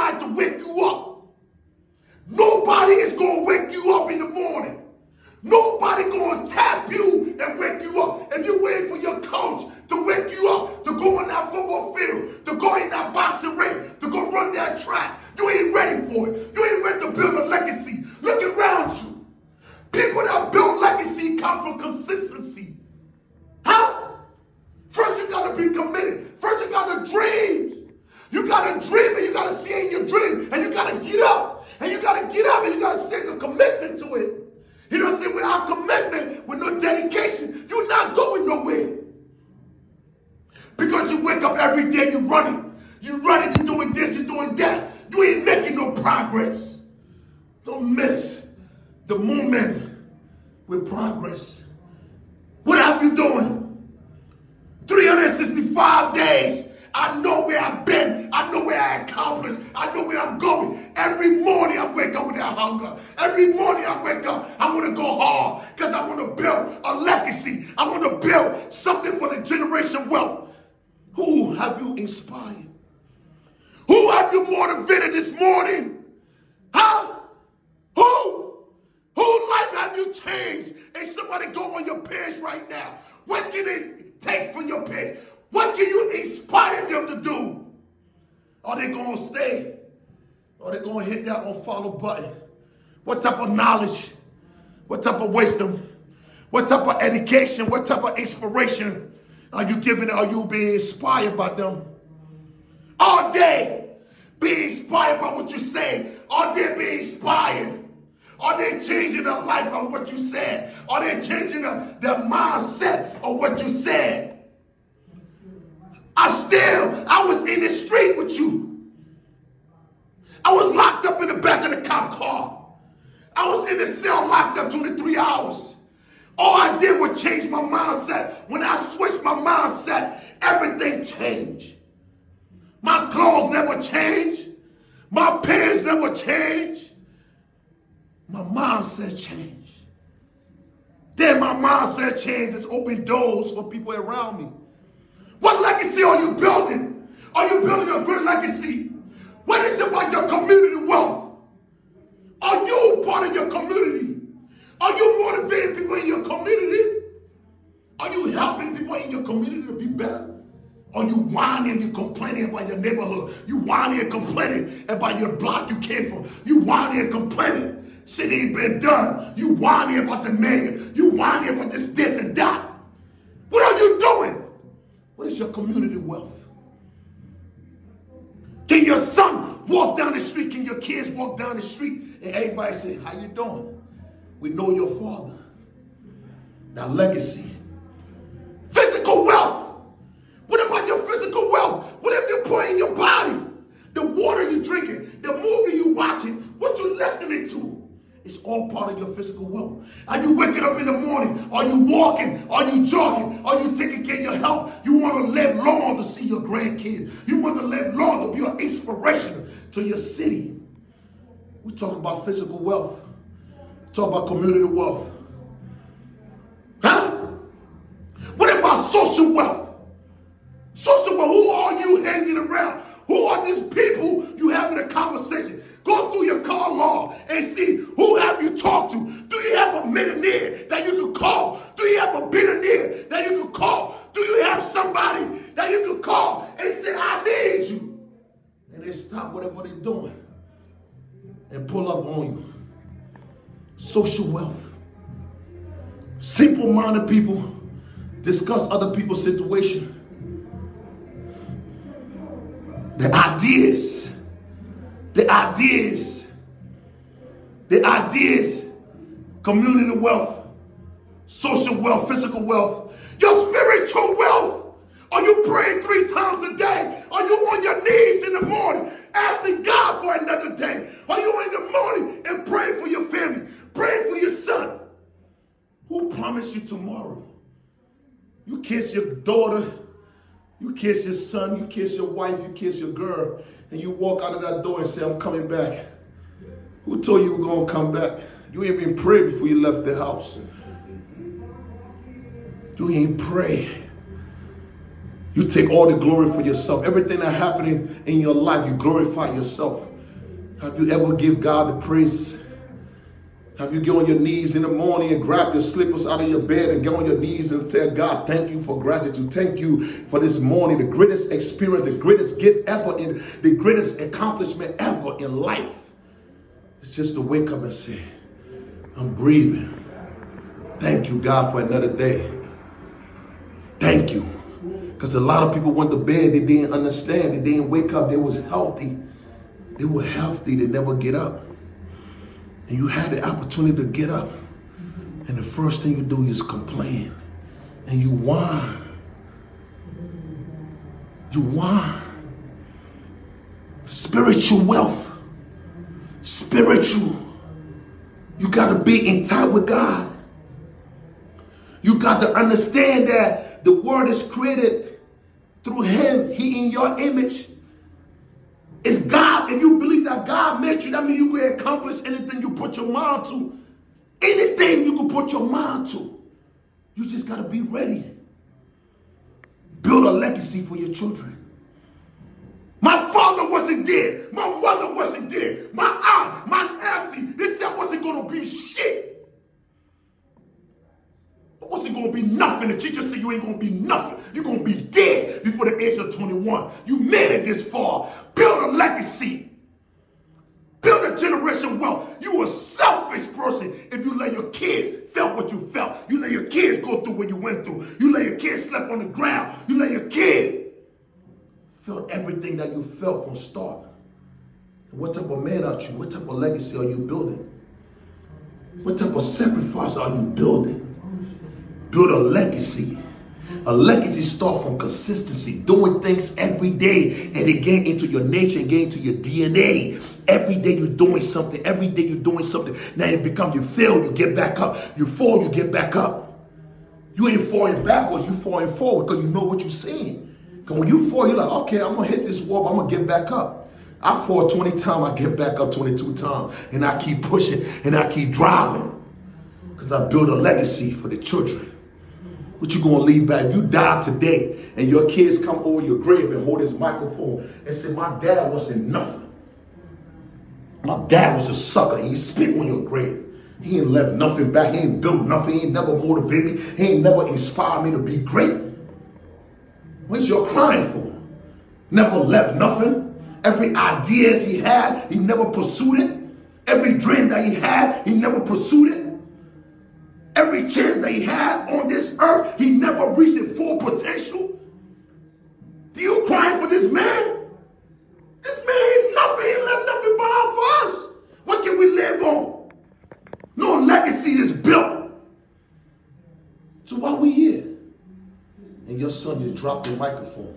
somebody to wake you up. Nobody is going to wake you up in the morning. Nobody going to tap you and wake you up. If you're waiting for your coach to wake you up, to go on that football field, to go in that boxing ring, to go run that track, you ain't ready for it. You ain't ready to build a legacy. Look around you. People that build legacy come from consistency. How? First you got to be committed. First you got to dream. You got to dream and you got to see in your dream. And you got to get up. And you got to get up and you got to take a commitment to it. You don't see, without commitment, with no dedication, you're not going nowhere. Because you wake up every day, you're running. You're doing this, you're doing that. You ain't making no progress. Don't miss the moment with progress. What have you doing? 365 days. I know where I've been. I know where I accomplished. I know where I'm going. Every morning I wake up with that hunger. Every morning I wake up, I want to go hard because I want to build a legacy. I want to build something for the generation wealth. Who have you inspired? Who have you motivated this morning? Huh? Whose life have you changed? And somebody go on your page right now. What can they take from your page? What can you inspire them to do? Are they going to stay? Are they going to hit that unfollow button? What type of knowledge? What type of wisdom? What type of education? What type of inspiration are you giving? Are you being inspired by them? All day, be inspired by what you say. All day, be inspired. Are they changing their life by what you said? Are they changing their mindset of what you said? I was in the street with you. I was locked up in the back of the cop car. I was in the cell locked up 23 hours. All I did was change my mindset. When I switched my mindset, everything changed. My clothes never changed. My pants never changed. My mindset changed. Then my mindset changed. It's opened doors for people around me. What legacy are you building? Are you building a good legacy? What is it about your community wealth? Are you part of your community? Are you motivating people in your community? Are you helping people in your community to be better? Are you whining and you complaining about your neighborhood? You whining and complaining about your block you came from. You whining and complaining. Shit ain't been done. You whining about the mayor. You whining about this and that. What are you doing? What is your community wealth? Can your son walk down the street? Can your kids walk down the street and everybody say, how you doing? We know your father. That legacy. Physical wealth. What about your physical wealth? What have you put in your body? The water you drinking, the movie you watching, what you listening to. It's all part of your physical wealth. Are you waking up in the morning? Are you walking? Are you jogging? Are you taking care of your health? You want to live long to see your grandkids. You want to live long to be an inspiration to your city. We talk about physical wealth. Talk about community wealth. Huh? What about social wealth? Social wealth, who are you hanging around? Who are these people you having a conversation? Go through your call log and see who have you talked to. Do you have a millionaire that you can call? Do you have a billionaire that you can call? Do you have somebody that you can call and say, I need you? And they stop whatever they're doing and pull up on you. Social wealth. Simple-minded people discuss other people's situation. The ideas, community wealth, social wealth, physical wealth, your spiritual wealth. Are you praying 3 times a day? Are you on your knees in the morning asking God for another day? Are you in the morning and praying for your family, praying for your son? Who promised you tomorrow? You kiss your daughter, you kiss your son, you kiss your wife, you kiss your girl, and you walk out of that door and say, I'm coming back. Who told you you were going to come back? You ain't even prayed before you left the house. You ain't pray. You take all the glory for yourself. Everything that's happening in your life, you glorify yourself. Have you ever give God the praise? Have you get on your knees in the morning and grab your slippers out of your bed and get on your knees and say, God, thank you for gratitude. Thank you for this morning, the greatest experience, the greatest gift ever, in the greatest accomplishment ever in life. It's just to wake up and say, I'm breathing. Thank you, God, for another day. Thank you. Because a lot of people went to bed, they didn't understand, they didn't wake up, they was healthy. They were healthy, they never get up. And you had the opportunity to get up. And the first thing you do is complain. And you whine. You whine. Spiritual wealth. Spiritual. You got to be in touch with God. You got to understand that the world is created through Him. He in your image. It's God. If you believe that God made you, that means you can accomplish anything you put your mind to. Anything you can put your mind to. You just got to be ready. Build a legacy for your children. My father wasn't there. My mother wasn't there. My aunt, my auntie, they said I wasn't going to be shit. It wasn't going to be nothing. The teacher said you ain't going to be nothing. You're going to be dead before the age of 21. You made it this far. Build a legacy. Build a generation wealth. You a selfish person if you let your kids feel what you felt. You let your kids go through what you went through. You let your kids sleep on the ground. You let your kids feel everything that you felt from start. What type of man are you? What type of legacy are you building? What type of sacrifice are you building? Build a legacy. A legacy starts from consistency, doing things every day, and it get into your nature and get into your DNA. Every day you're doing something. Every day you're doing something. Now it becomes, you fail, you get back up. You fall, you get back up. You ain't falling backwards, you falling forward because you know what you're saying. Because when you fall, you're like, okay, I'm going to hit this wall, but I'm going to get back up. I fall 20 times, I get back up 22 times. And I keep pushing, and I keep driving. Because I build a legacy for the children. What you gonna leave back? If you die today and your kids come over your grave and hold this microphone and say, my dad wasn't nothing. My dad was a sucker. He spit on your grave. He ain't left nothing back. He ain't built nothing. He ain't never motivated me. He ain't never inspired me to be great. What's you crying for? Never left nothing. Every ideas he had, he never pursued it. Every dream that he had, he never pursued it. Every chance that he had on this earth, he never reached his full potential. Do you crying for this man? This man ain't nothing. He ain't left nothing behind for us. What can we live on? No legacy is built. So why we here? And your son just dropped the microphone.